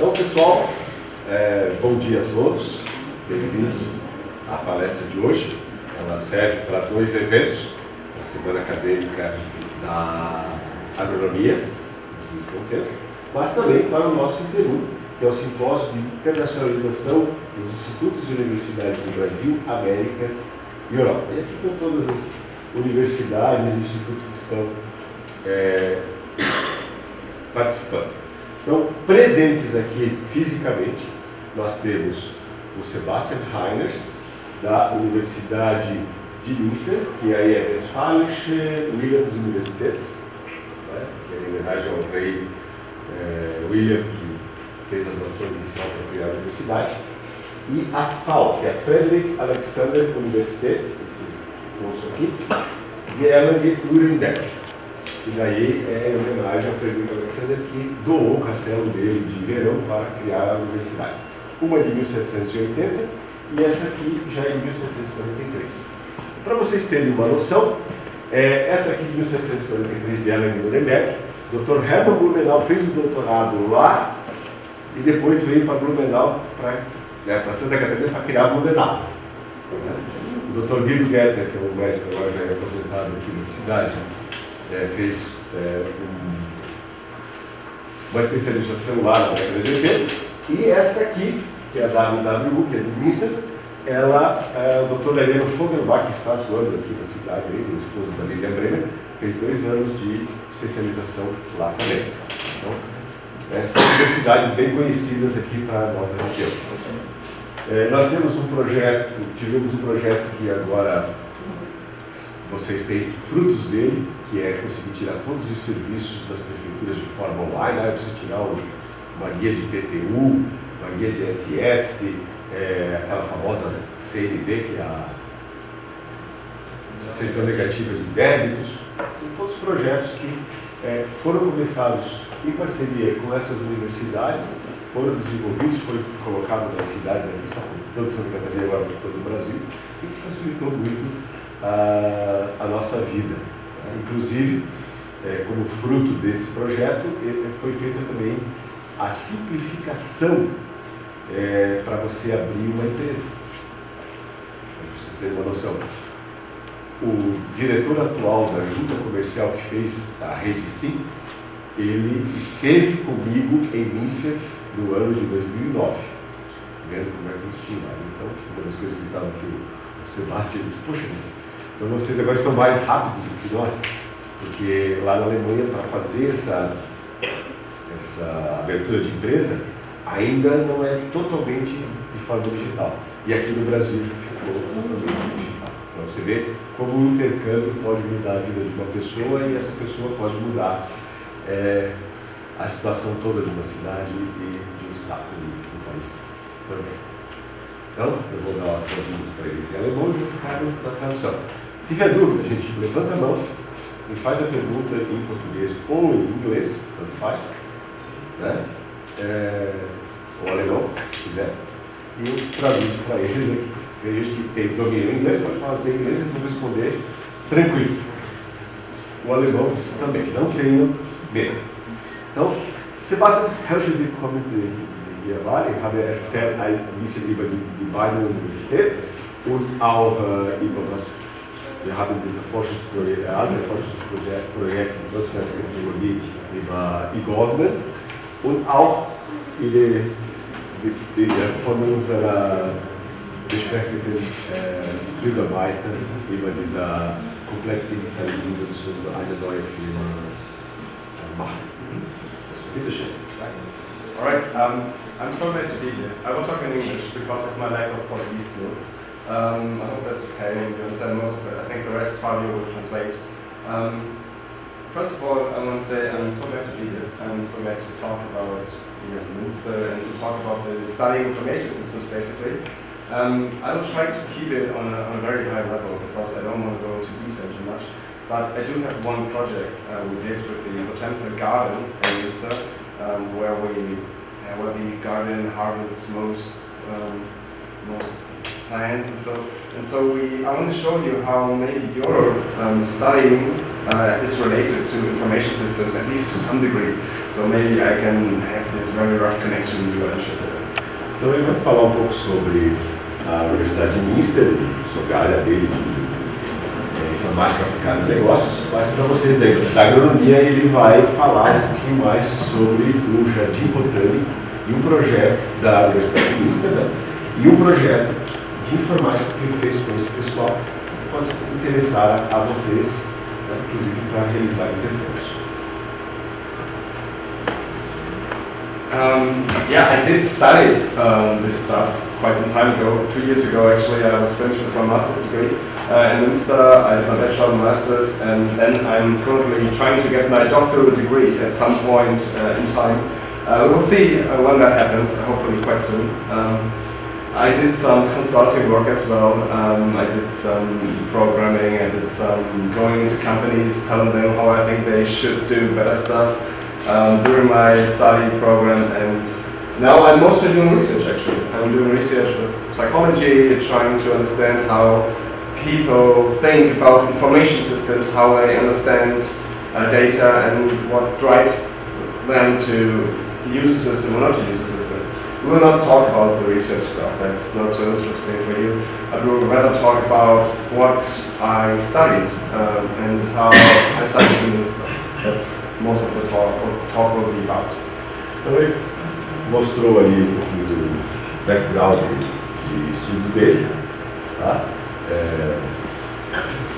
Então, pessoal, bom dia a todos, bem-vindos à palestra de hoje. Ela serve para 2 eventos, a Semana Acadêmica da Agronomia, que vocês estão tendo, mas também para o nosso INTERU, que é o Simpósio de Internacionalização dos Institutos e Universidades do Brasil, Américas e Europa. E aqui estão todas as universidades e institutos que estão participando. Então, presentes aqui fisicamente, nós temos o Sebastian da Universidade de Münster, que é a Westfälische Wilhelms-Universität, né, que é em homenagem ao rei William, que fez a doação inicial para criar a universidade, e a FAU, que é a Friedrich Alexander Universität, esse curso aqui, de Erlangen-Nuremberg. E daí é em homenagem ao Friedrich Alexander, que doou o castelo dele de verão para criar a universidade. Uma de 1780 e essa aqui já é de 1743. Para vocês terem uma noção, essa aqui de 1743 de Erlangen-Nuremberg, o Dr. Hermann Blumenau fez o doutorado lá e depois veio para Blumenau, para Santa Catarina, para criar Blumenau. O Dr. Guido Getter, que é um médico agora já é aposentado aqui na cidade, fez uma especialização lá na década de 80, e esta aqui, que é a WWU, que é de Münster, o Dr. Heleno Fogelbach, que está atuando aqui na cidade, o esposo da Lilian Bremer, fez 2 anos de especialização lá também. Então, são universidades bem conhecidas aqui para a nossa região. Nós tivemos um projeto que agora vocês têm frutos dele, que é conseguir tirar todos os serviços das prefeituras de forma online. Aí você tirar uma guia de PTU, uma guia de SS, aquela famosa CND, que é a Certidão Negativa de Débitos. São todos projetos que foram começados em parceria com essas universidades, foram desenvolvidos, foi colocado nas cidades aqui, está por toda Santa Catarina, agora por todo o Brasil, e que facilitou muito a nossa vida. Inclusive, como fruto desse projeto, foi feita também a simplificação para você abrir uma empresa. Para vocês terem uma noção. O diretor atual da junta comercial que fez a Rede Sim, ele esteve comigo em Münster no ano de 2009, vendo como é que nós tínhamos lá. Então, uma das coisas que estava aqui, o Sebastian disse, poxa, então vocês agora estão mais rápidos do que nós, porque lá na Alemanha, para fazer essa abertura de empresa, ainda não é totalmente de forma digital. E aqui no Brasil já ficou totalmente digital. Então você vê como o intercâmbio pode mudar a vida de uma pessoa e essa pessoa pode mudar a situação toda de uma cidade e de um estado do país também. Então, eu vou dar as boas-vindas para eles em alemão e vou ficar na tradução. Se tiver dúvida, gente, levanta a mão e faz a pergunta em português ou em inglês, tanto faz, né? Ou alemão, se quiser, e eu traduzo para eles aqui. Tem gente que tem domínio em inglês, pode falar em inglês, eles vão responder tranquilo. O alemão também, não tenham medo. Então, Sebastian, herzlich willkommen hier war. Ich habe erzählt ein bisschen über die beiden Universitäten und auch über was wir haben dieses alte Forschungsprojekt Transfertechnologie über E-Government und auch von unserer besprechenden Bürgermeister über diese komplette Digitalisierung zu einer neuen Firma machen. Bitte schön. All right, I'm so glad to be here. I will talk in English because of my lack of Portuguese skills. I hope that's okay, you understand most of it. I think the rest Fabio will translate. First of all, I want to say I'm so glad to be here. I'm so glad to talk about Münster and to talk about the studying information systems, basically. I will try to keep it on a very high level because I don't want to go into detail too much. But I do have one project we did with the botanical garden in Münster, where the garden harvests most plants, and so And so I want to show you how maybe your studying is related to information systems, at least to some degree. So maybe I can have this very rough connection you are interested in. Então ele vai falar um pouco sobre a Universidade de Münster, sobre a área dele de informática aplicada em negócios, mas para vocês da agronomia ele vai falar um pouquinho mais sobre o Jardim Botânico e um projeto da Universidade de Münster, né? E um projeto de informática que ele fez com esse pessoal que pode interessar a vocês, né, inclusive para realizar intercâmbios. Yeah, I did study this stuff quite some time ago. 2 years ago, actually, I was finished with my master's degree in Münster. I did my bachelor and master's, and then I'm currently trying to get my doctoral degree at some point in time. We'll see when that happens, hopefully quite soon. I did some consulting work as well. I did some programming, I did some going into companies, telling them how I think they should do better stuff during my study program, and now I'm mostly doing research actually. I'm doing research with psychology, trying to understand how people think about information systems, how they understand data and what drives them to use a system or not to use a system. We will not talk about the research stuff, that's not so interesting for you. I will rather talk about what I studied and how I studied in this stuff. That's most of the talk, what the talk will be about. Então ele mostrou ali um pouquinho do background de estudos dele, tá?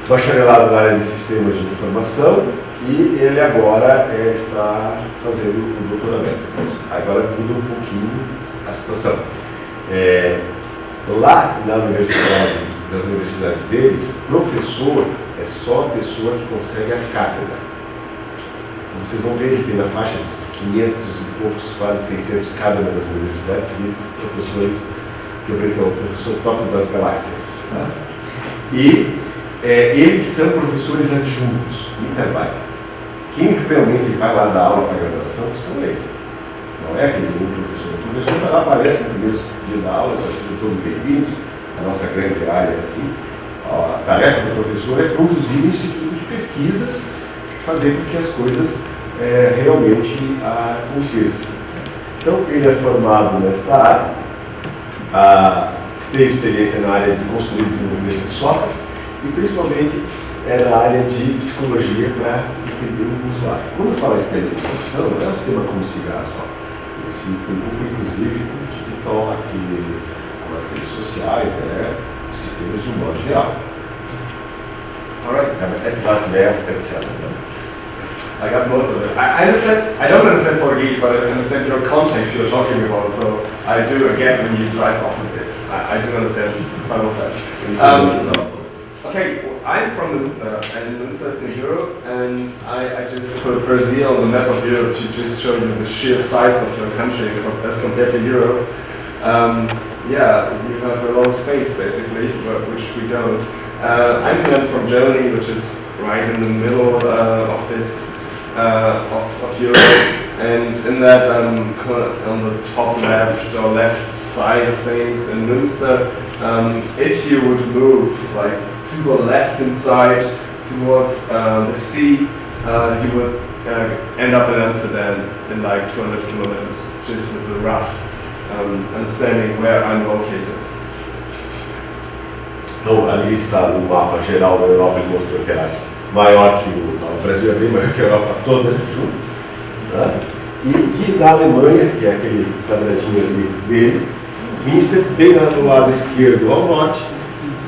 Bacharelado na área de sistemas de informação e ele agora está fazendo o doutoramento. Agora muda um pouquinho a situação. Lá na universidade, nas universidades deles, professor é só a pessoa que consegue a cátedra. Então, vocês vão ver, eles têm na faixa de 500 e poucos, quase 600 cada uma das universidades, desses professores que eu brinco, é o professor top das galáxias. Tá? E eles são professores adjuntos, interback. Quem realmente vai lá dar aula para a graduação são eles. Não é aquele professor. O professor vai lá, aparece no primeiro dia da aula, sejam todos bem-vindos. A nossa grande área é assim. A tarefa do professor é conduzir o instituto de pesquisas, fazer com que as coisas realmente aconteçam. Então, ele é formado nesta área, teve experiência na área de construir e desenvolvimento de software e principalmente na área de psicologia para entender o usuário. Quando eu falo sistema de informação, não é um sistema como cigarro só. Ele se preocupa inclusive com o TikTok, com as redes sociais, os sistemas de um modo geral. Alright. Etc. I got most of it. I understand. I don't understand Portuguese, but I understand your context you're talking about. So I do again when you drive off of it. I do understand some of that. Okay, I'm from Münster, and Münster is in Europe, and I just put Brazil on the map of Europe to just show you the sheer size of your country as compared to Europe. Yeah, you have a long space basically, which we don't. I'm then from Germany, which is right in the middle of this of Europe, and in that on the top left or left side of things in Münster, if you would move like to the left inside towards the sea, you would end up in Amsterdam in like 200 kilometers, just as a rough understanding where I'm located. Então, ali está no mapa geral da Europa, ele mostrou que era maior que o Brasil, é bem maior que a Europa toda junto. Tá? E que na Alemanha, que é aquele quadradinho ali dele, Münster, bem do lado esquerdo ao norte,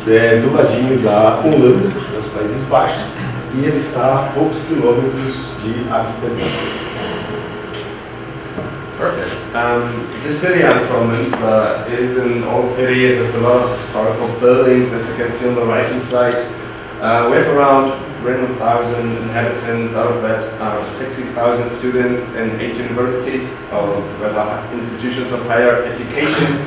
do ladinho da Holanda, dos Países Baixos, e ele está a poucos quilômetros de Amsterdã. Perfect. The city I'm from is an old city. It has a lot of historical buildings, as you can see on the right-hand side. We have around 300,000 inhabitants. Out of that, 60,000 students in 8 universities, or rather institutions of higher education.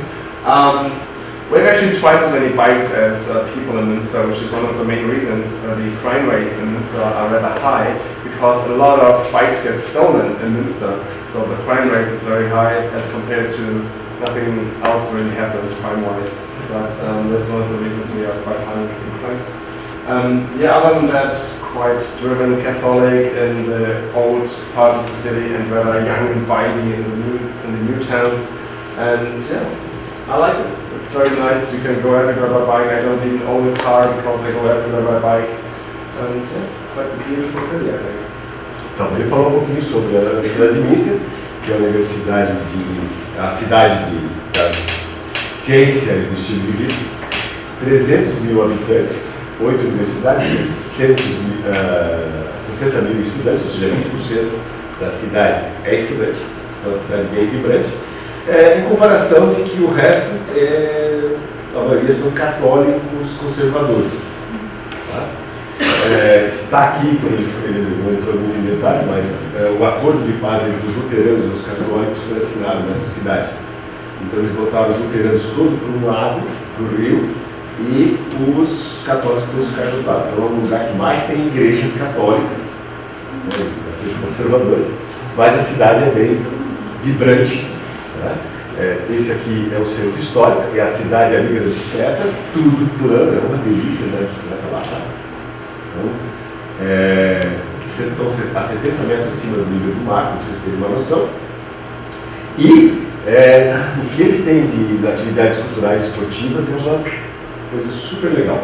We have actually twice as many bikes as people in Münster, which is one of the main reasons the crime rates in Münster are rather high, because a lot of bikes get stolen in Münster. So the crime rate is very high as compared to nothing else really happens crime-wise. But that's one of the reasons we are quite high in crimes. Yeah, other than that, quite driven Catholic in the old parts of the city and rather young and vibey in the new towns. And yeah, I like it. It's very nice. You can go everywhere by bike. I don't need an own car because I go everywhere by bike. And yeah, quite a beautiful city, I think. Então, ele falou um pouquinho sobre a Universidade de Münster, que é a cidade da ciência e do estilo de vida, 300 mil habitantes, 8 universidades, 60 mil estudantes, ou seja, 20% da cidade é estudante, é uma cidade bem vibrante, em comparação de que o resto, a maioria são católicos conservadores. Tá? Está aqui, como ele não entrou muito em detalhes, mas o acordo de paz entre os luteranos e os católicos foi assinado nessa cidade. Então eles botaram os luteranos todos para um lado do rio e os católicos todos ficaram do outro lado. Então é um lugar que mais tem igrejas católicas, bastante conservadoras, mas a cidade é bem vibrante. Né? Esse aqui é o centro histórico, é a cidade amiga da bicicleta, tudo plano, é uma delícia andar de bicicleta lá. Tá? Então, estão a 70 metros acima do nível do mar, para vocês terem uma noção. E o que eles têm de atividades culturais e esportivas é uma coisa super legal.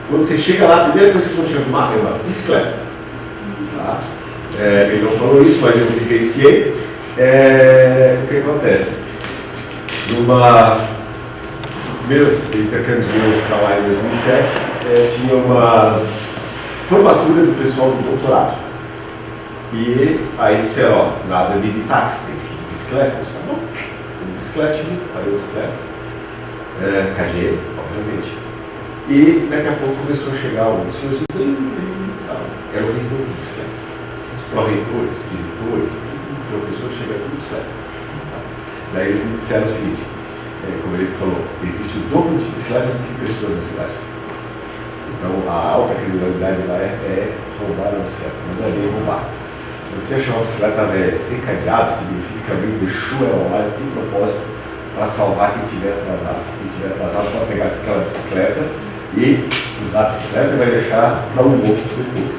Quando você chega lá, a primeira coisa que vocês vão chamar é uma bicicleta. Tá? Ele não falou isso, mas eu vivenciei. O que acontece? Primeiros intercâmbios meus para lá em 2007, tinha uma formatura do pessoal do doutorado. E aí disseram, nada de táxi, tem que ir de bicicleta. Eu falei, bom, bicicletinha, parei a bicicleta, cadeia, obviamente. E daqui a pouco começou a chegar um senhorzinho, era o reitor de bicicleta. Os pró-reitores, diretores, professores chegaram com bicicleta. Daí eles me disseram o seguinte, como ele falou, existe o dobro de bicicletas do que pessoas na cidade. Então a alta criminalidade lá é roubar a bicicleta, não é nem roubar. Se você achar uma bicicleta velha sem cadeado, significa que alguém deixou ela lá de propósito para salvar quem estiver atrasado. Quem estiver atrasado pode pegar aquela bicicleta e usar a bicicleta e vai deixar para um outro depois.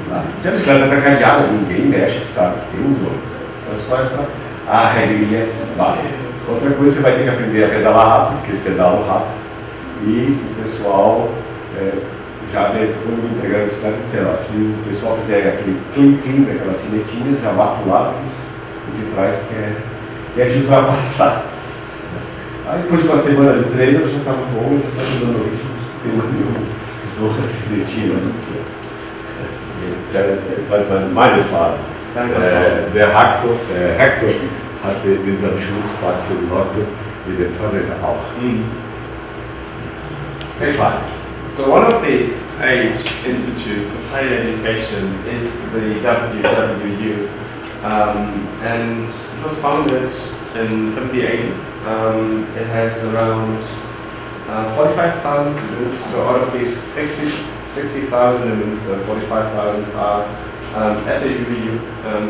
Tá? Se a bicicleta está cadeada, ninguém mexe, sabe? Tem um dono. Então é só essa a regrinha básica. Outra coisa, você vai ter que aprender a pedalar rápido, porque eles pedalam rápido. E o pessoal já quando me entregaram a bicicleta, disseram, se o pessoal fizer aquele clean daquela cinetinha, já vá para o lado, o de trás quer te ultrapassar. Aí depois de uma semana de treino, eu já estava bom, já estava dando ritmo, não tem mais nenhuma cinetinha na bicicleta. Meine Frage. Der Rektor hatte in seinem Schulspart für die Leute mit dem Fahrräder auch. Okay, fine. So one of these 8 institutes of higher education is the WWU, and it was founded in 1978. It has around 45,000 students, so out of these 60,000 in Münster, 45,000 are at the UVU,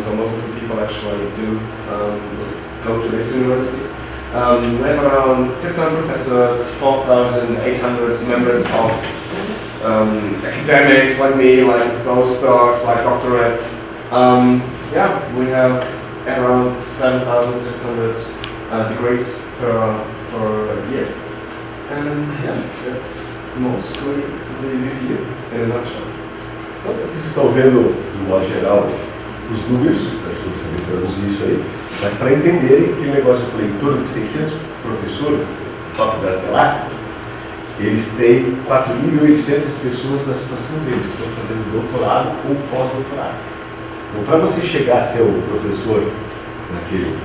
so most of the people actually do go to this university. We have around 600 professors, 4,800 members of academics like me, like postdocs, like doctorates. Yeah, we have around 7,600 degrees per year. And yeah, that's mostly the UVU in a nutshell. Então, aqui vocês estão vendo, de um modo geral, os números, acho que eu não sabia traduzir isso aí, mas para entenderem que o negócio, eu falei, em torno de 600 professores, top das galáxias, eles têm 4.800 pessoas na situação deles, que estão fazendo doutorado ou pós-doutorado. Então, para você chegar a ser o professor naquele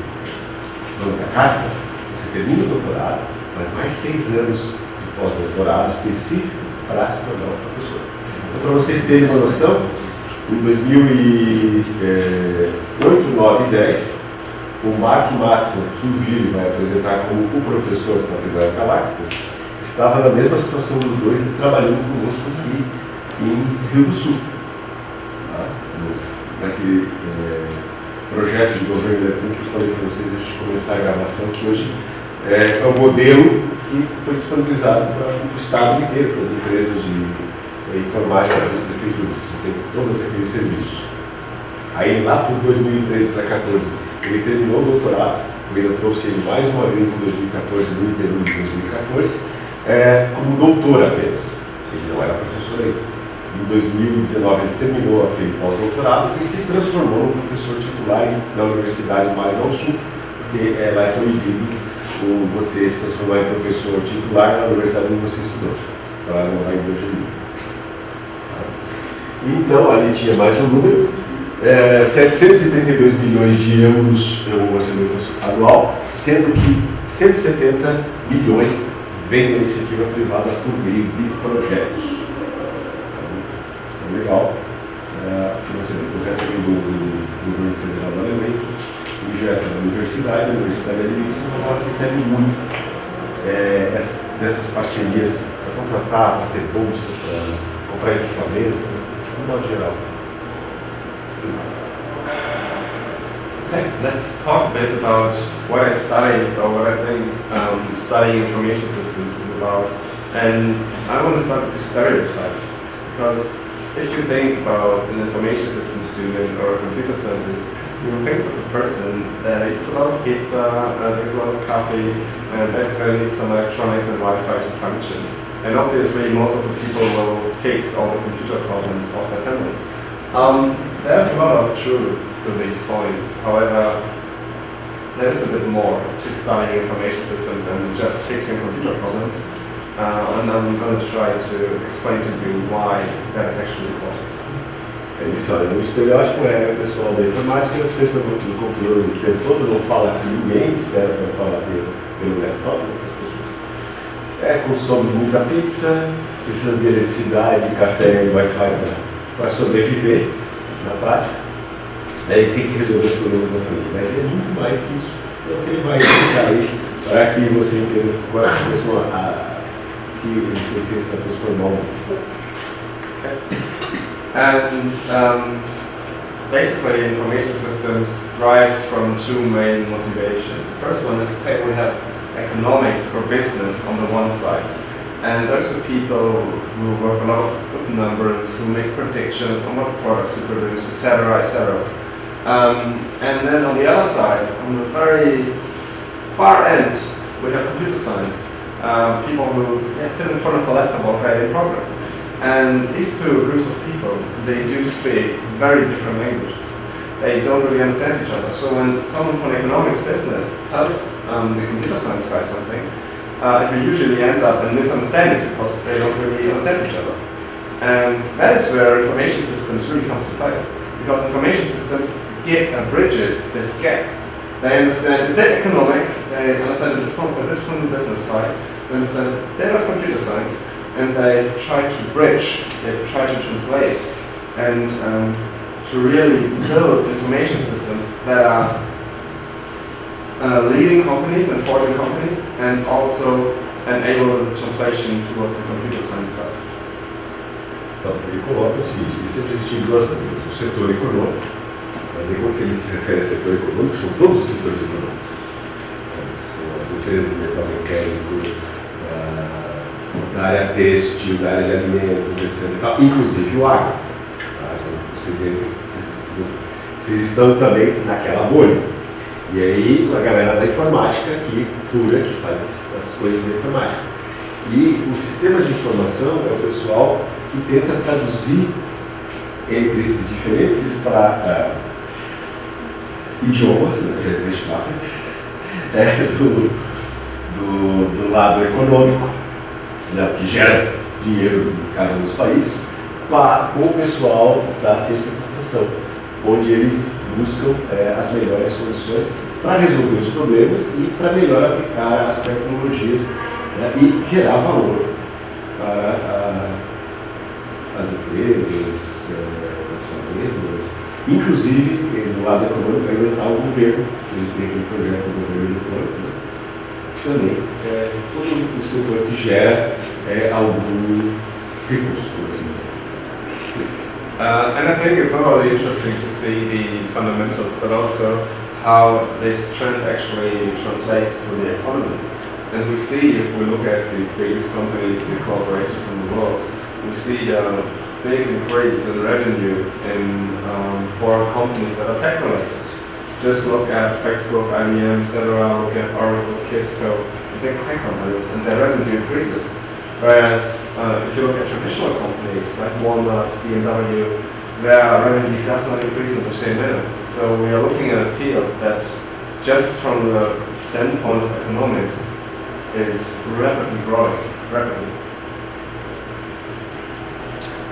plano da cátedra, você termina o doutorado, faz mais 6 anos de pós-doutorado específico para se tornar um professor. Então, para vocês terem uma noção, em 2008, 9 e 10, o Martin Matson, que o Vili vai apresentar como o professor do Catedrais Galácticas, estava na mesma situação dos dois, ele trabalhando conosco aqui em Rio do Sul. Tá? Naquele projeto de governo eletrônico que eu falei para vocês antes de começar a gravação, que hoje É um modelo que foi disponibilizado para o Estado inteiro, para as empresas de informática das prefeituras, que tem todos aqueles serviços. Aí lá por 2013 para 2014, ele terminou o doutorado, eu ainda trouxe ele mais uma vez em 2014, no interior de 2014, como doutor apenas. Ele não era professor ainda. Em 2019 ele terminou aquele pós-doutorado e se transformou num professor titular na universidade mais ao sul, porque lá é proibido você se transformar em professor titular na universidade onde você estudou, para não vai em Então, ali tinha mais um número, 732 bilhões de euros no orçamento anual, sendo que 170 bilhões vem da iniciativa privada por meio de projetos. Então, legal. Financiamento do resto do governo federal da Alemanha, injeta na universidade, a universidade administra, ela recebe muito dessas parcerias para contratar, para ter bolsa, para comprar equipamento, no modo geral. Okay, let's talk a bit about what I studied or what I think studying information systems is about. And I want to start with a stereotype, because if you think about an information system student or a computer scientist, you will think of a person that eats a lot of pizza, drinks a lot of coffee, and basically needs some electronics and Wi-Fi to function. And obviously most of the people will fix all the computer problems of their family. There's a lot of truth to these points. However, there's a bit more to studying information systems than just fixing computer problems. And I'm going to try to explain to you why that is actually important. O estereótipo é o pessoal da informática, senta no computador o tempo todo, não fala com ninguém, espera para falar pelo laptop com as pessoas. Consome muita pizza, precisa de eletricidade, café e Wi-Fi para sobreviver na prática. Aí tem que resolver os problemas da família. Mas é muito mais que isso. É o que ele vai explicar aí para que você entenda qual é a pessoa que ele foi feito para transformar o mundo. Okay. And basically information systems derives from two main motivations. The first one is, okay, we have economics or business on the one side. And those are people who work a lot with numbers, who make predictions on what products to produce, etc., etc. And then on the other side, on the very far end, we have computer science. People who sit in front of a laptop or play a program. And these two groups of people, they do speak very different languages. They don't really understand each other. So when someone from economics business tells the computer science guy something, it will usually end up in misunderstandings because they don't really understand each other. And that is where information systems really comes to play. Because information systems bridges this gap. They understand a bit economics, they understand a bit from the business side, they understand a bit of computer science, and they try to bridge, they try to translate, and to really build information systems that are leading companies and forging companies, and also enable the translation towards the computer science side. Então, ele coloca o seguinte, ele sempre existe duas coisas, o setor econômico, mas aí quando ele se refere a setor econômico, são todos os setores econômicos. São as empresas de metal mecânico, da área têxtil, da área de alimentos, etc. E tal, inclusive o agro. Então, vocês estão também naquela bolha. E aí a galera da informática que cura, que faz as coisas da informática. E os sistemas de informação é o pessoal que tenta traduzir entre esses diferentes para idiomas, né, já existe do lado econômico, né, que gera dinheiro em cada um dos países, com o pessoal da ciência da computação, onde eles buscam as melhores soluções para resolver os problemas e para melhor aplicar as tecnologias, né, e gerar valor para as empresas, as fazendas, inclusive no lado econômico ainda está o governo, ele tem aquele projeto do governo eletrônico, né, também todo o setor que gera algum recurso, por assim dizer. And I think it's not only interesting to see the fundamentals, but also how this trend actually translates to the economy. And we see, if we look at the biggest companies, the corporations in the world, we see a big increase in revenue for companies that are tech-related. Just look at Facebook, IBM, etc., look at Oracle, Kisco, the big tech companies, and their revenue increases. Whereas if you look at traditional companies like Walmart, BMW, their revenue does not increase in the same manner. So we are looking at a field that, just from the standpoint of economics, is rapidly growing, rapidly.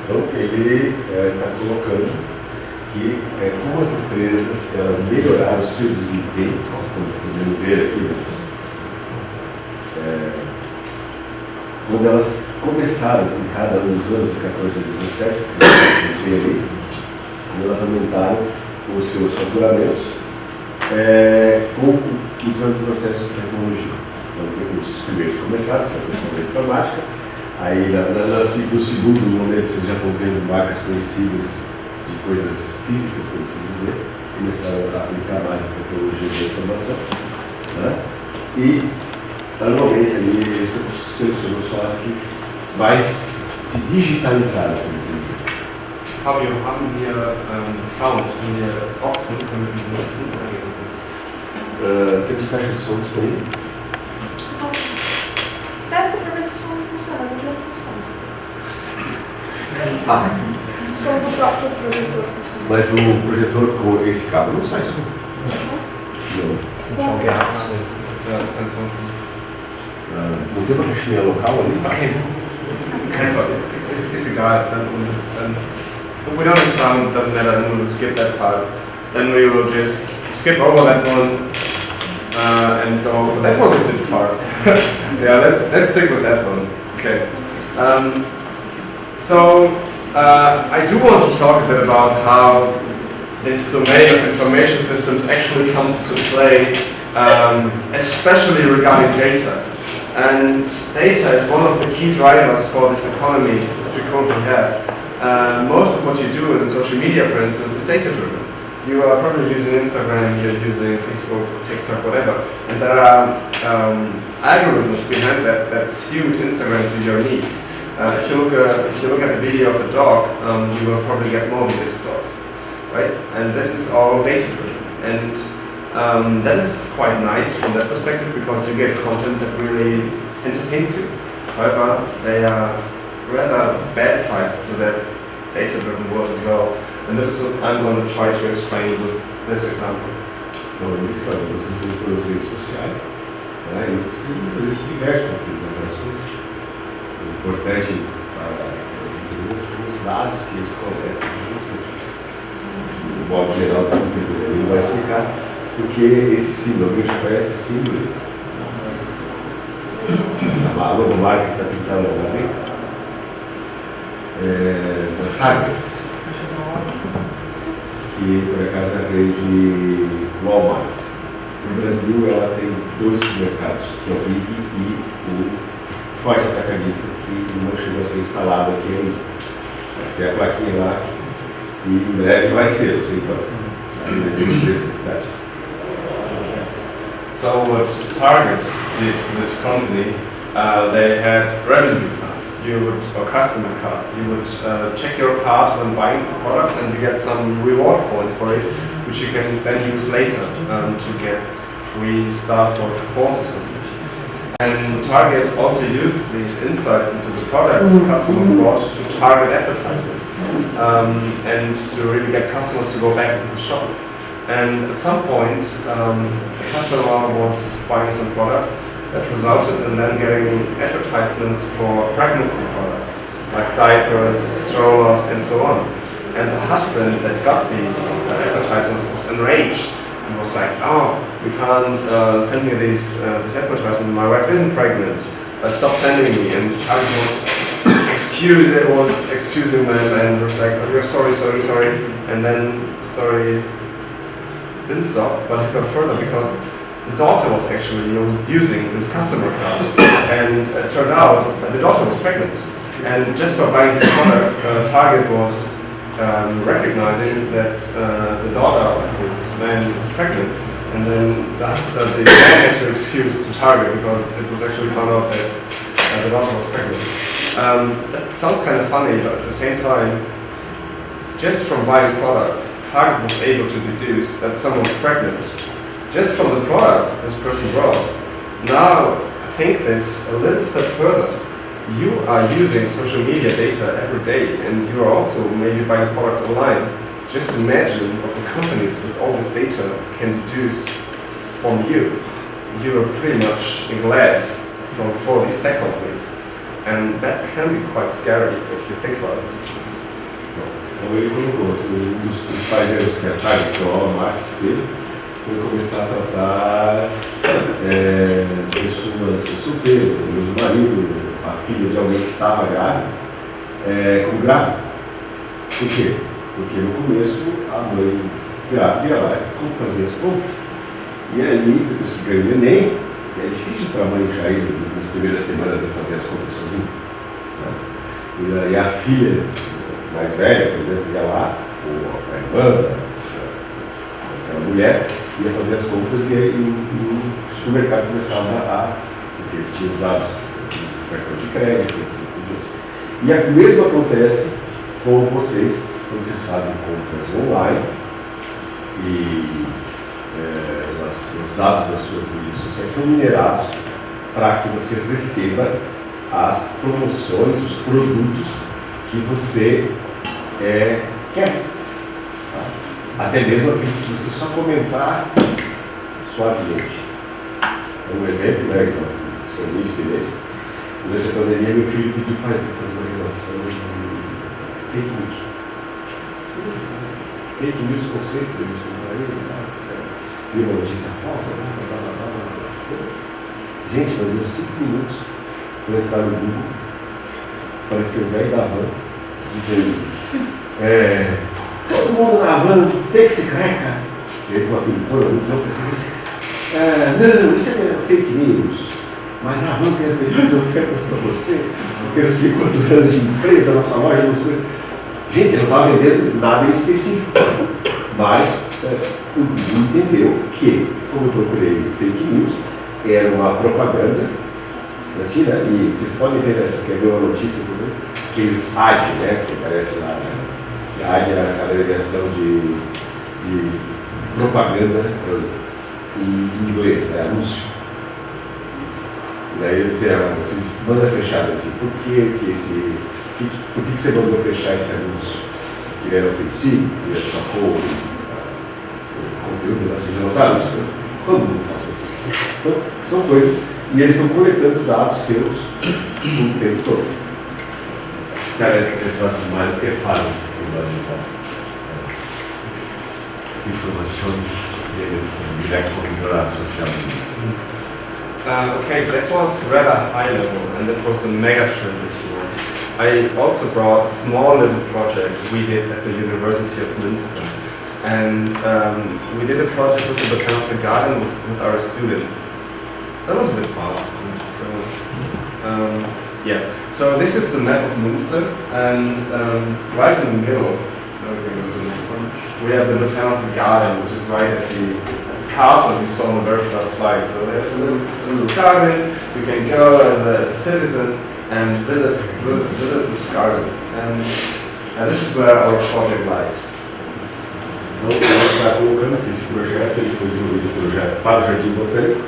Então, ele está colocando que como as empresas elas melhoraram o seu desempenho, como podemos ver aqui, quando elas começaram em cada um dos anos de 14 a 17, que ali, quando elas aumentaram os seus faturamentos usando processos de tecnologia. Então, os primeiros começaram, são a questão da informática. Aí, no segundo momento, vocês já estão vendo marcas conhecidas de coisas físicas, se assim dizer, começaram a aplicar mais a tecnologia da informação. Né? E, normalmente, ali, selecionou só as que mais se digitalizaram, por assim dizer. Fabio, haben wir Sound in der Boxen, können wir die benutzen? Temos caixa de som disponível? Testa para ver se o som funciona, às vezes não funciona. O som do próprio projetor funciona. Mas o projetor com esse cabo não sai som. Não. Não tem uma caixinha local ali? Kein Zoll, ist egal. If we don't have sound, it doesn't matter, then we will skip that part. Then we will just skip over that one and go. That was a bit fast. Yeah, let's stick with that one. Okay. I do want to talk a bit about how this domain of information systems actually comes to play, especially regarding data. And data is one of the key drivers for this economy that we currently have. Most of what you do in social media, for instance, is data-driven. You are probably using Instagram, you're using Facebook, TikTok, whatever, and there are algorithms behind that suit Instagram to your needs. If you look at a video of a dog, you will probably get more videos of dogs, right? And this is all data-driven, and that is quite nice from that perspective because you get content that really entertains you. However, they are rather bad sides to that data-driven world as well, and that's what I'm going to try to explain with this example. Então, isso é você pelas redes sociais, né? E você se diverte com aquilo, com as coisas. O importante para as empresas são os dados que eles coletam de você. O modo geral do conteúdo ele vai explicar porque esse símbolo, alguém conhece esse símbolo? Essa logomarca que está pintada lá dentro? Target, que por acaso é a rede Walmart. No Brasil ela tem dois mercados, que é o Big e o forte atacadista, que não chegou a ser instalado aqui ainda. Mas tem a plaquinha lá e em breve vai ser, você então. So what Target did for this company, they had revenue cards, or customer cards. You would check your card when buying products, and you get some reward points for it, which you can then use later to get free stuff or coupons or something. And Target also used these insights into the products customers bought to target advertisement and to really get customers to go back into the shop. And at some point, a customer was buying some products that resulted in them getting advertisements for pregnancy products, like diapers, strollers, and so on. And the husband that got these advertisements was enraged and was like, "Oh, you can't send me this advertisement. My wife isn't pregnant. Stop sending me." And Target was excusing them and was like, "Oh, you're sorry," and then sorry. Didn't stop, but it got further because the daughter was actually using this customer card, and it turned out that the daughter was pregnant. And just by buying these products, Target was recognizing that the daughter of this man was pregnant, and then the man had to excuse to target because it was actually found out that the daughter was pregnant. That sounds kind of funny, but at the same time, just from buying products, Target was able to deduce that someone's pregnant. Just from the product this person brought. Now, think this a little step further. You are using social media data every day, and you are also maybe buying products online. Just imagine what the companies with all this data can deduce from you. You are pretty much in glass for these tech companies. And that can be quite scary if you think about it. Então ele colocou, um dos pais que é Target, que é o Walmart dele, foi começar a tratar pessoas solteiras, o marido, a filha de alguém que estava grávida, como grávida. Por quê? Porque no começo a mãe grávida ia lá e fazia as compras. E aí, depois que ganhou o neném, é difícil para a mãe já ir nas primeiras semanas a fazer as compras sozinha. Né? E a filha mais velha, por exemplo, ia lá, ou a irmã, a mulher, ia fazer as compras e aí o supermercado começava porque eles tinham dados do cartão de crédito, assim por diante. E o mesmo acontece com vocês, quando vocês fazem compras online e os dados das suas mídias sociais são minerados para que você receba as promoções, os produtos que você quer. Tá? Até mesmo aqueles que você só comentar suavemente. Um exemplo, né, que sou muito experiência. Durante a pandemia, meu filho pediu para ele fazer uma relação de fake news. Fake news, conceito, eles para ele, viu uma notícia falsa, gente, mas deu 5 minutos para entrar no Google, apareceu o velho da van, dizendo, todo mundo na van tem que se creca. Ele com a pintura, não percebeu. Não, isso é fake news, mas a van tem as melhores ofertas para você, porque eu não sei quantos anos de empresa, nossa loja, não sei. Gente, ele não estava vendendo nada em específico, mas o Google entendeu que, como eu procurei fake news, era uma propaganda, e vocês podem ver essa, quer ver uma notícia, aqueles AD, né, que aparece lá, né? AD é a abreviação de propaganda em inglês, né, anúncio. E daí eu disse, vocês mandam fechar, assim, por que você mandou fechar esse anúncio? Ele era ofensivo, ele atacou conteúdo, vocês já notaram isso? Todo mundo passou isso. Então, são coisas, e eles estão coletando dados seus o tempo todo. Os caras fazem mais do que falam informações direto com a social media. Okay, that was rather high level, and that was a mega trend, if you want. I also brought a small little project we did at the University of Münster. And we did a project with the Botanical Garden with our students. That was a bit fast. So, yeah. So this is the map of Münster, and right in the middle, we have the Botanical Garden, which is right at the castle you saw on the very first slide. So there's a little garden. You can go as a citizen and visit this garden. And this is where our project lies. Então, ela está colocando aqui esse projeto, ele foi desenvolvido para o Jardim Botânico.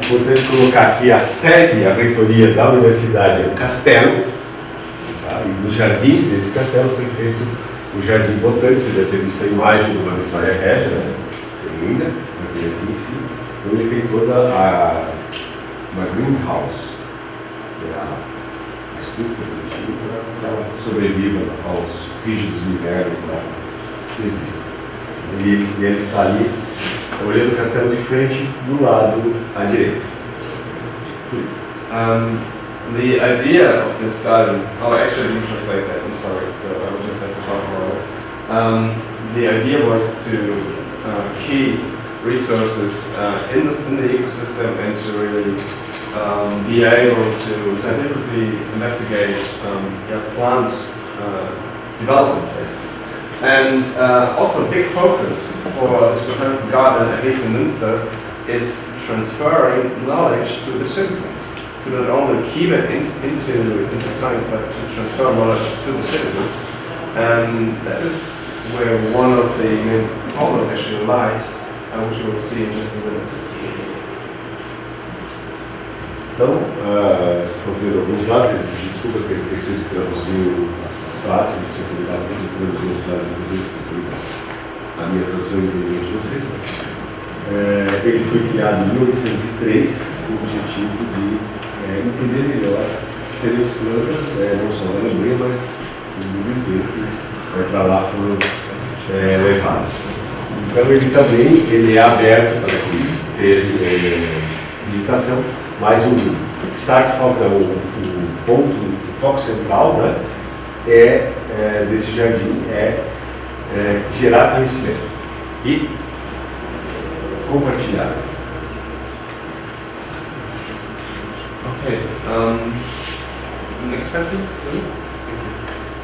Importante colocar aqui a sede, a reitoria da universidade, é um castelo. Tá? E nos jardins desse castelo foi feito o Jardim Botânico. Você deve ter visto a imagem de uma Vitória Régia, né? Linda, assim em cima. Então ele tem toda uma greenhouse, que é a estufa para que ela sobreviva aos rígidos invernos que existem. E ele está ali, olhando o castelo de frente, do lado à direita. The idea of this garden, actually I didn't translate that, I'm sorry, so I will just have to talk about it. The idea was to keep resources in the ecosystem and to really be able to scientifically investigate plant development, basically. And also a big focus for this botanical garden, at least in Münster, is transferring knowledge to the citizens. To not only keep it into science, but to transfer knowledge to the citizens. And that is where one of the main problems actually lied, which we will see in just a minute. Então, vocês estão tendo alguns slides, desculpas que eu esqueci de traduzir as frases, eu tinha combinado de traduzir as frases em inglês, a minha tradução em inglês de vocês. Ele foi criado em 1803 com o objetivo de entender melhor diferentes plantas, não só na Alemanha, mas no mundo inteiro, para lá foram levadas. Então ele também é aberto para ter visitação. Mas o foco central, né, desse jardim gerar conhecimento e compartilhar. Okay, next slide please.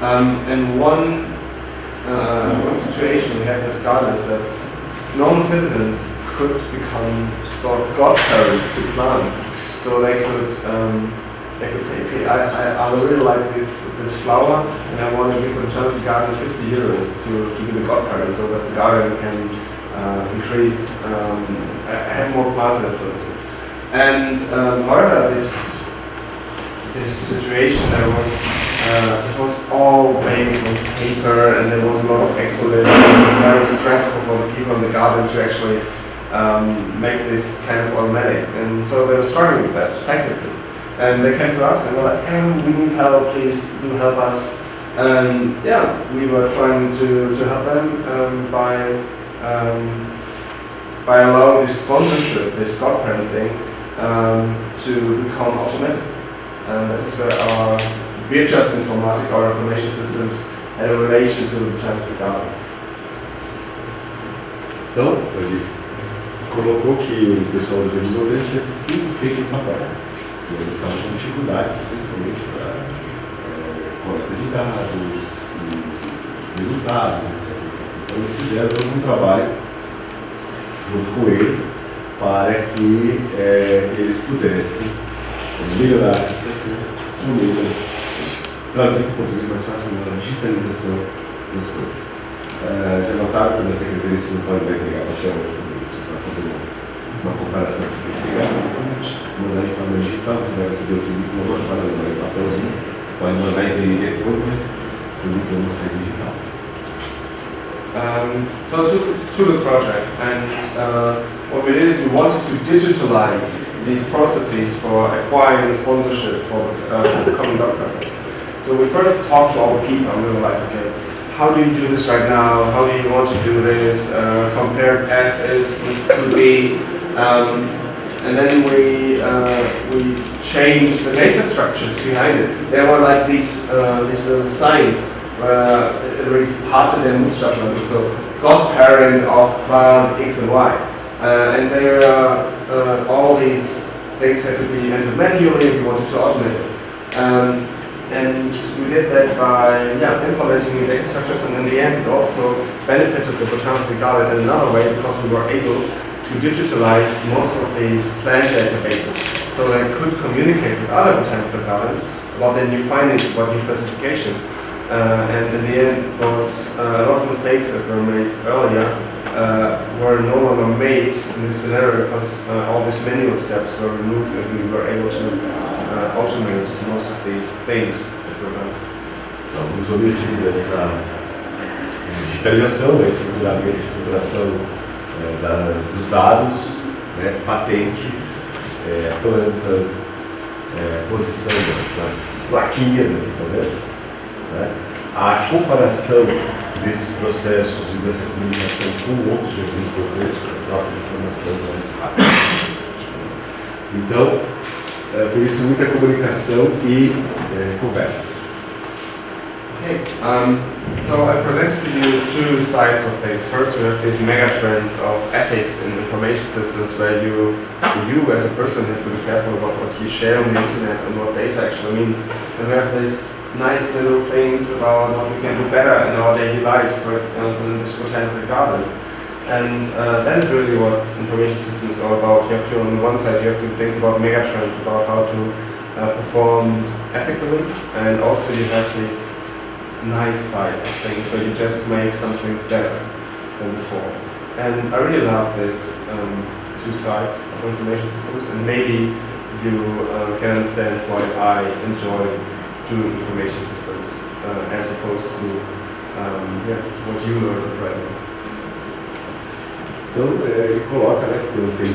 And one situation we had in this garden is that non-citizens could become sort of godparents to plants. So they could say, okay, I really like this flower, and I want to give the botanical garden 50 euros to be the godparent, so that the garden can increase, have more plants in it, for instance. And however, this situation it was all based on paper, and there was a lot of Excel lists, and it was very stressful for the people in the garden to actually make this kind of automatic, and so they were struggling with that technically. And they came to us and were like, "Hey, we need help, please do help us." And yeah, we were trying to help them by allowing this sponsorship, this godparenting, to become automatic. And that is where our Wirtschaftsinformatik, our information systems, had a relation to the botanical garden. Então, ele colocou que o pessoal dos horizontes tinha tudo feito em papel. E eles estavam com dificuldades, principalmente para coleta de dados, e resultados, etc. Então eles fizeram todo um trabalho junto com eles para que eles pudessem melhorar a situação, traduzir para o português mais fácil, a digitalização das coisas. Já notaram que na secretaria você não pode entregar papel, você está fazendo uma comparação que você tem que pegar, mandar de forma digital, você vai receber o tudo com uma para mandar em papelzinho, você pode mandar imprimir depois, mas tudo que não ser digital. So to the project, and what we did is we wanted to digitalize these processes for acquiring sponsorship for becoming godparents. So we first talked to all the people, and we were like, okay, how do you do this right now? How do you want to do this? Compared as is with to be, and then we changed the data structures behind it. There were like these little signs where it reads Pate der Musterpflanze, so godparent of plant X and Y, and there all these things had to be entered manually if we wanted to automate it. And we did that by implementing new data structures, and in the end it also benefited the botanical garden in another way because we were able to digitalize most of these plant databases, so they could communicate with other botanical gardens about their new findings, about new classifications. And in the end, was a lot of mistakes that were made earlier were no longer made in this scenario because all these manual steps were removed, and we were able to automate most of these things that were done. Então, os objetivos dessa digitalização, da estruturação dos dados, patentes, plantas, posição das plaquinhas aqui, tá vendo? A comparação desses processos e dessa comunicação com outros jardins importantes para a própria informação mais rápida. Então, por isso muita comunicação e conversas. Okay, so I presented to you two sides of things. First, we have these mega trends of ethics in information systems, where you as a person have to be careful about what you share on the internet and what data actually means. And we have these nice little things about what we can do better in our daily life, for example, in this botanical garden. And that is really what information systems are about. You have to, on the one side, you have to think about mega trends, about how to perform ethically, and also you have these nice side of things where you just make something better than before. And I really love this two sides of information systems, and maybe you can understand why I enjoy doing information systems as opposed to what you learned right now. Então, ele coloca, né, que tem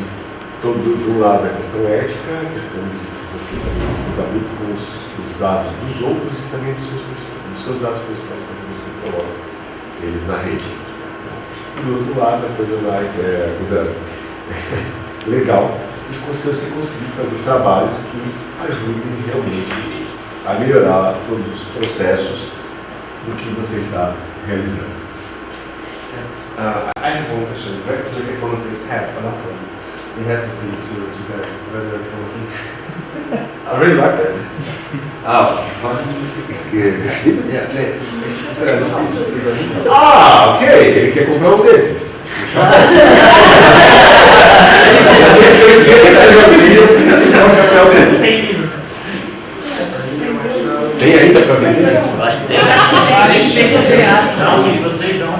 todo de um lado a questão ética, a questão de que você também cuida muito com os dados dos outros e também dos seus dados pessoais, quando você coloca eles na rede. E do outro lado, a coisa mais coisa legal de você conseguir fazer trabalhos que ajudem realmente a melhorar todos os processos do que você está realizando. I have one question. Where did you get one of these hats? I love them. The hats of the guys. Where did you get one? I really like that. Ok, ele quer comprar um desses. Tem ainda para vender? Eu acho que tem. Acho que tem. Não, de vocês não.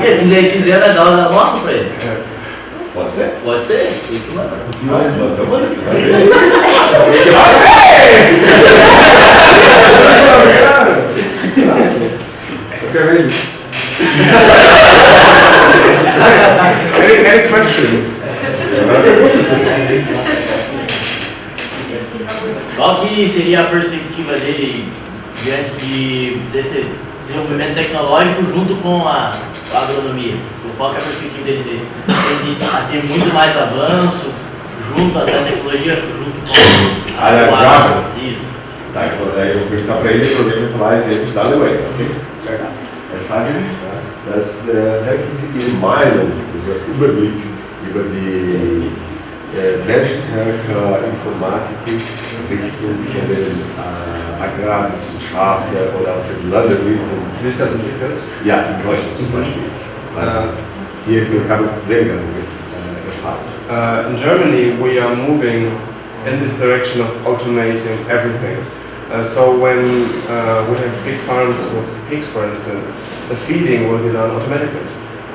Se quiser dar uma amostra pra ele. Pode ser? Pode ser. Any questions? Qual que seria a perspectiva dele diante desse desenvolvimento tecnológico junto com a agronomia? Qual que é a perspectiva dele? A ter muito mais avanço junto à tecnologia, junto com a água? Isso. Tá, daí eu vou perguntar para ele, para ele falar exemplos da Alemanha, ok? Frage, dass welche Sie in Mailand, also Überblick über die Brennstärke-Informatik Richtung von den Agrarwissenschaften oder für die Landwirte. Wie ist das entwickelt? Ja, in Deutschland zum Beispiel. Also hier kann man weniger erfahren. In Germany, we are moving in this direction of automating everything. So when we have big farms with pigs, for instance, the feeding will be done automatically.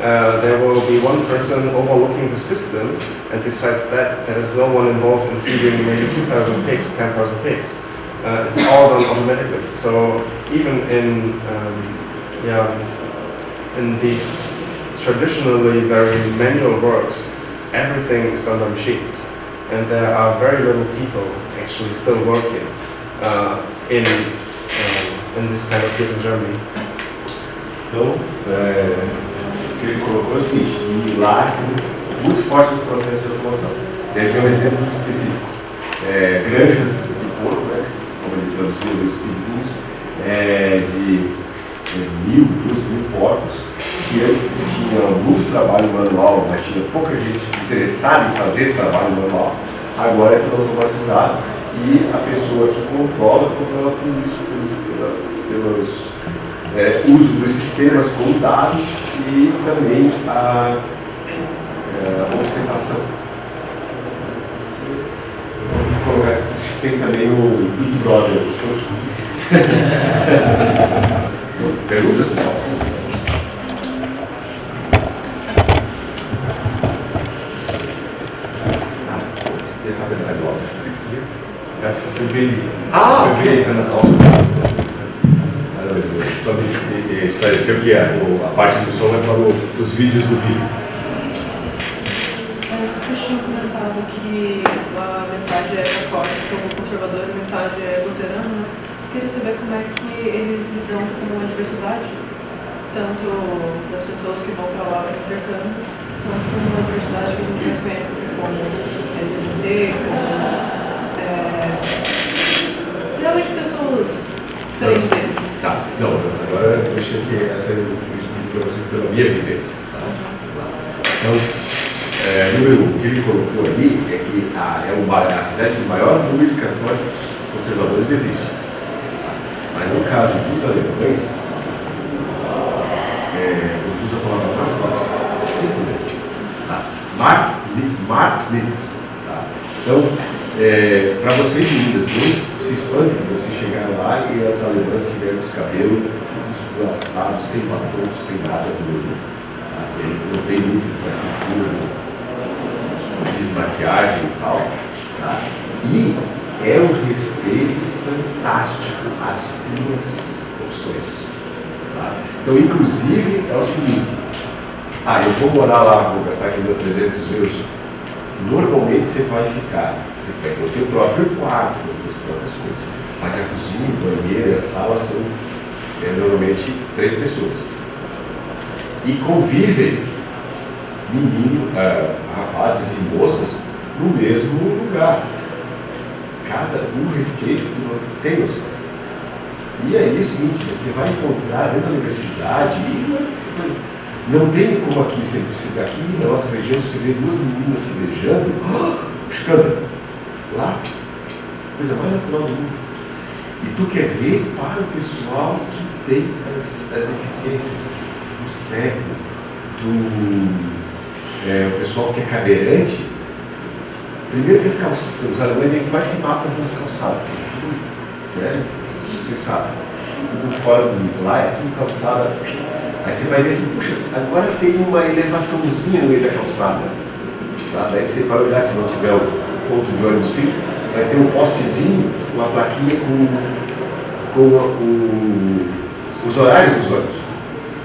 There will be one person overlooking the system, and besides that, there is no one involved in feeding maybe 2,000 pigs, 10,000 pigs. It's all done automatically. So even in these traditionally very manual works, everything is done by machines, and there are very little people actually still working in this kind of field in Germany. Então, o que ele colocou é o seguinte, que lá tem muito forte os processos de automação. Ele tem um exemplo muito específico. Granjas de porco, né, como ele traduziu os pigzinhos, de 1.000, 2.000 porcos, que antes tinha muito trabalho manual, mas tinha pouca gente interessada em fazer esse trabalho manual. Agora é tudo automatizado e a pessoa que controla tudo isso pelos uso dos sistemas com dados e também a observação. Tem também o Big Brother. Perguntas? Okay, wenn das auch so ist. Só esclareceu que a parte do som é para os vídeos do vídeo. Vocês tinham comentado que a metade é católica como conservadora e metade é luterana, né? Queria saber como é que eles lidam com a diversidade, tanto das pessoas que vão para lá para o intercâmbio, quanto com a diversidade que a gente mais conhece, como LGBT, como Geralmente pessoas diferentes deles. Tá, não, agora deixa que essa eu explico para você pela minha vivência. Tá? Então, número 1, o que ele colocou ali é que é a cidade com o maior número de católicos conservadores existe. Tá? Mas no caso dos alemães, eu uso a palavra marx, tá? Marx Links. Tá? Então, para vocês meninas, não se espantem quando você chegar lá e as alemãs tiverem os cabelos esvoaçados, sem batom, sem nada do mundo. Tá? Eles não têm muito essa cultura de desmaquiagem e tal. Tá? E é um respeito fantástico às duas opções. Tá? Então, inclusive, é o seguinte: eu vou morar lá, vou gastar aqui meus 300 euros. Normalmente você vai ter o teu próprio quarto, as tuas próprias coisas. Mas a cozinha, o banheiro e a sala são normalmente 3 pessoas. E convivem rapazes e moças no mesmo lugar. Cada um respeita o que tem noção. E aí é o seguinte, você vai encontrar dentro da universidade não tem como aqui na nossa região você vê 2 meninas se beijando, escândalo. Lá, coisa mais natural do mundo. E tu quer ver para o pessoal que tem as deficiências, o cego, o pessoal que é cadeirante. Primeiro que os alemães vêm que mais se matam nas calçadas. Né? Vocês sabem. Tudo fora do lá é tudo calçada. Aí você vai ver assim, puxa, agora tem uma elevaçãozinha no meio da calçada. Tá? Daí você vai olhar, se não tiver o ponto de ônibus físico, vai ter um postezinho, uma plaquinha com os horários dos ônibus.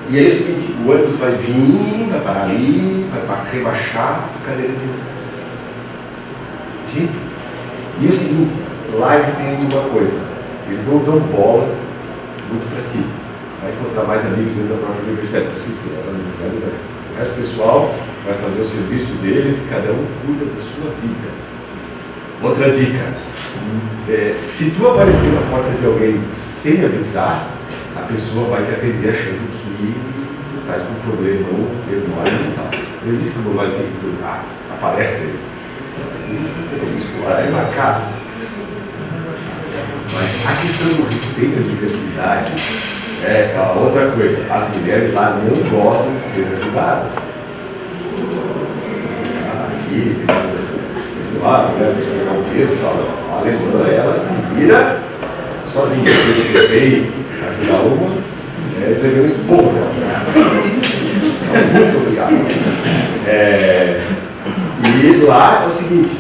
E aí é o seguinte, o ônibus vai vir, vai parar ali, vai rebaixar a cadeira de novo. Gente, e é o seguinte, lá eles têm uma coisa, eles não dão bola muito para ti. Vai encontrar mais amigos dentro da própria universidade, por isso que a universidade vai. O resto do pessoal vai fazer o serviço deles e cada um cuida da sua vida. Outra dica, se tu aparecer na porta de alguém sem avisar, a pessoa vai te atender achando que tu estás com um problema ou demora e tal. Eu disse que não vai dizer que tu aparece aí. É marcado. Mas a questão do respeito à diversidade é a outra coisa. As mulheres lá não gostam de ser ajudadas. Aqui, tem a mulher deixa eu pegar um peso, a alemã, ela se vira sozinha. Eu tentei ajudar uma, ele levou um esporro. Muito obrigado. E lá é o seguinte,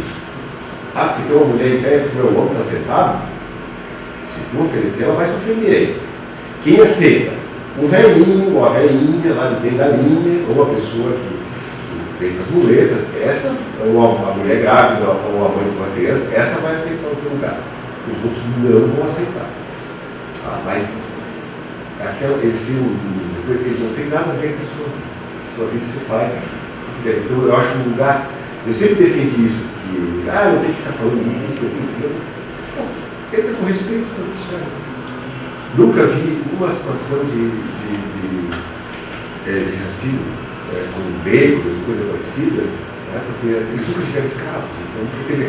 porque tem uma mulher em pé, o meu homem está sentado, se tu oferecer, ela vai se ofender. Quem aceita? O velhinho ou a velhinha lá dentro da linha, ou a pessoa que vem com as muletas, essa, ou a mulher grávida, ou a mãe com uma criança, essa vai aceitar o teu lugar. Os outros não vão aceitar. Mas eles não têm nada a ver com a sua vida. A sua vida se faz o que quiser. Então eu acho um lugar, eu sempre defendi isso, que não tem que ficar falando isso, entra com respeito, está tudo certo. Nunca vi uma situação de racismo com negros, coisa parecida, né? Porque eles nunca tiveram escravos, então nunca teve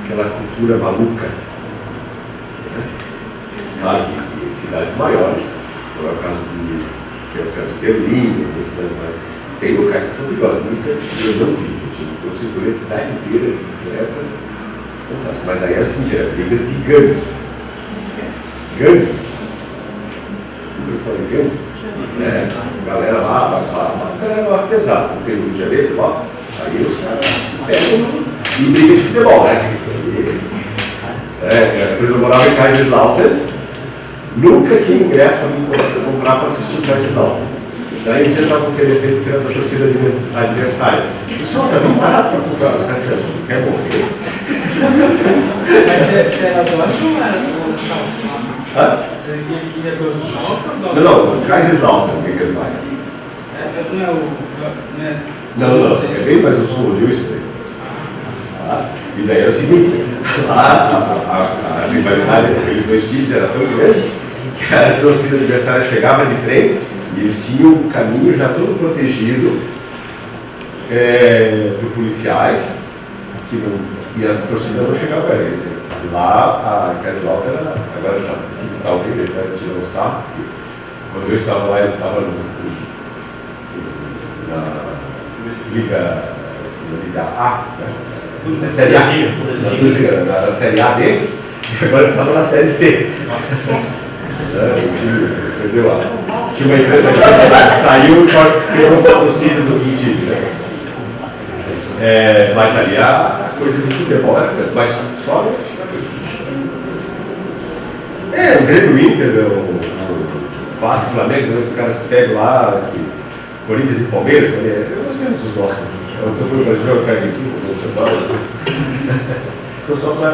aquela cultura maluca. Né? Claro que em cidades maiores, como é o caso de Berlim, ou cidades maiores, tem locais que são perigosos, mas eu não vi, gente. Eu circulei a cidade inteira de bicicleta, fantástico. Mas daí era o seguinte, era brigas de gangue. Gangues. Nunca falei gangue? A galera lá pesada, não tem no Rio de Janeiro, lá, aí os caras se pegam e brigam de futebol, né? Eu morava em Kaiserslautern, nunca tinha ingresso para comprar para assistir o Kaiserslautern. Daí um dia estava oferecendo que era da torcida de aniversário. Pessoal, tá bem barato para comprar, os caras disseram, não quer morrer. Mas você era do Oeste ou era do Chão? Você queria do Chão ou do Não, Kaiserslautern, que ele vai. Não, é bem mais ao sul, onde eu estudei. E daí é o seguinte, a rivalidade entre aqueles dois times era tão grande que a torcida adversária chegava de trem e eles tinham o caminho já todo protegido por policiais e as torcidas não chegavam. Lá a Kaiserslautern agora está ouvindo, ele vai tirar o sarro. Quando eu estava lá, ele estava na Liga A, né? Na Série A, na Série A deles, e agora ele estava na Série C. O time perdeu lá. Tinha uma empresa que saiu e criou um patrocínio do time, né? Mas ali a coisa do futebol era mais só. O Grêmio, Inter, o Vasco, Flamengo, os caras pegam lá, Corinthians e Palmeiras, eu gostei dos nossos. Eu estou procurando jogar aqui, então só para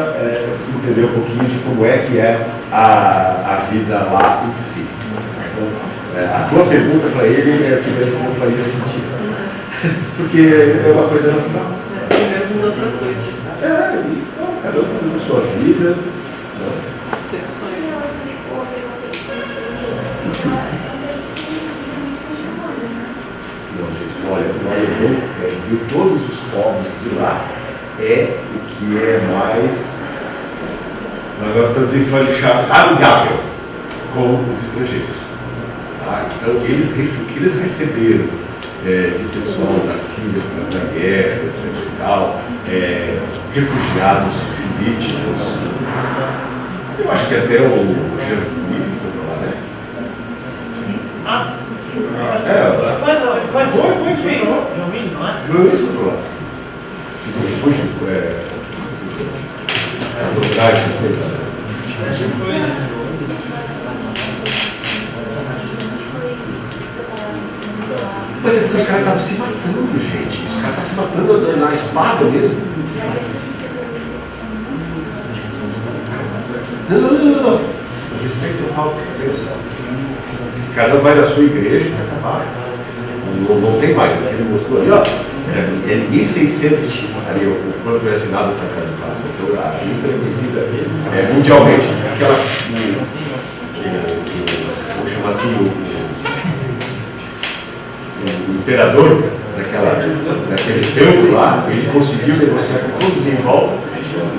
entender um pouquinho de como é que é a vida lá em si. Então, a tua pergunta para ele é a primeira que não faria sentido. Porque é uma coisa natural. Outra coisa. Então, cada um fazendo a sua vida. Não, gente, olha, de todos os povos de lá, é o que é mais, agora estamos dizendo chato, amigável com os estrangeiros. Tá? Então, eles receberam de pessoal da Síria, da guerra, etc. e tal, refugiados políticos. Eu acho que até o Germini foi para lá, né? Foi. João Mendes, não é? João Mendes foi para lá. Depois Mas é porque os caras estavam se matando, gente. Os caras estavam se matando na espada mesmo. Não. Respeito total. Cada um vai na sua igreja e está acabado. Não tem mais. Ele mostrou ali, ó. É 1600 ali, quando foi assinado o Tratado de Paz. Então a lista é conhecida mundialmente. Aquela. Vamos chamar assim, o imperador daquele tempo lá, ele conseguiu negociar com todos em volta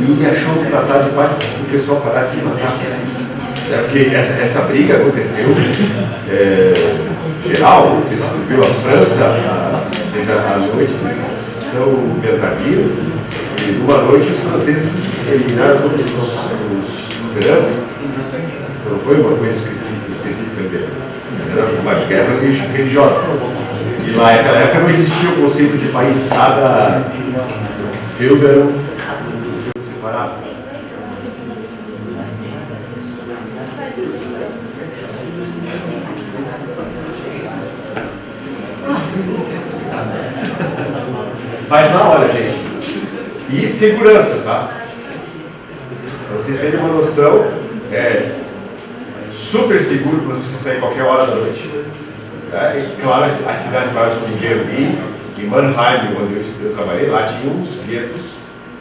e achou um tratado de paz para o pessoal parar de se matar. Porque essa briga aconteceu geral, viu a França a noite de São Bernardino, e numa noite os franceses eliminaram todos os luteranos. Então não foi uma coisa específica dele, era uma guerra religiosa. E lá naquela época não existia o conceito de país, cada feudo era um feudo separado. Mas na hora, gente. E segurança, tá? Para vocês terem uma noção, super seguro para você sair qualquer hora da noite. E, claro, as cidades maiores como Berlim e Mannheim, onde eu trabalhei, lá tinha uns guetos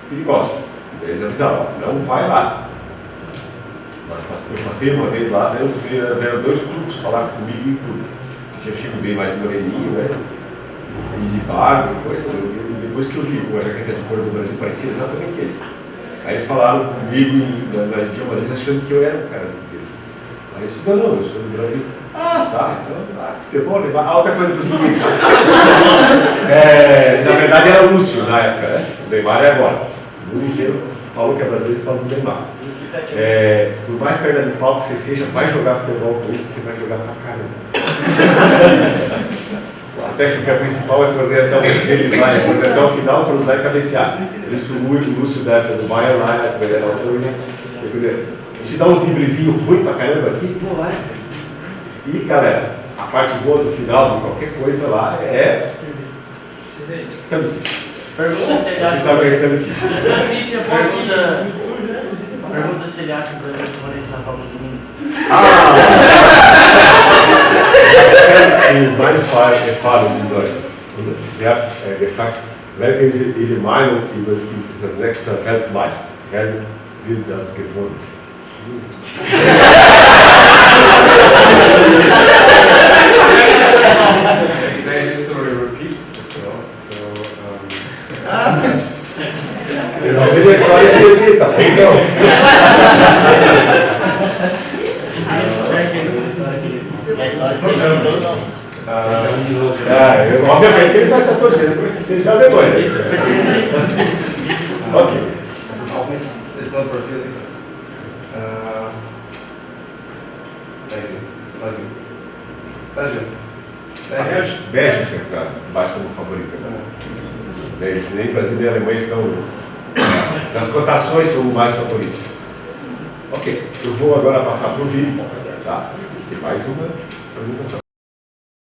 perigosos. Eles avisavam, não vai lá. Eu passei uma vez lá, vieram dois turcos falar comigo, que tinha Chico bem mais moreninho, né? E de barco e coisa. Depois que eu vi a jaqueta de couro do Brasil, parecia exatamente eles. Aí eles falaram comigo na idioma deles, achando que eu era o cara deles. Aí eu disse, não, eu sou do Brasil. Ah, tá, então, futebol, alta coisa dos meninos. Na verdade era o Lúcio na época, né? O Neymar é agora. O mundo inteiro falou que é brasileiro e fala do Neymar. Por mais perna de pau que você seja, vai jogar futebol com isso, que você vai jogar pra caramba. A técnica principal é correr até o final, cruzar e cabecear. Por isso o Lúcio da época do Bayern lá, a gente dá uns driblezinhos ruins pra caramba aqui, pô, lá. E galera, a parte boa do final de qualquer coisa lá é stand. Pergunta se ele acha. Você sabe o que é stand? Pergunta se ele acha que o Brasil vai na Copa do Mundo. Meine Frage, die Frage ist in Deutschland. Sie hat gefragt, Amerika ist ihre Meinung über diese nächste Weltmeister. Wer wird das gefunden? They say history repeats itself, so Talvez a história se repita, então. Obviamente ele vai estar torcendo para que seja a Alemanha. Ok. it's not pursued. Thank you. Bélgica está mais como favorita. Eles nem Brasil nem Alemanha estão nas cotações como mais favoritos. Ok, eu vou agora passar para o vídeo, tá? Tem mais uma apresentação.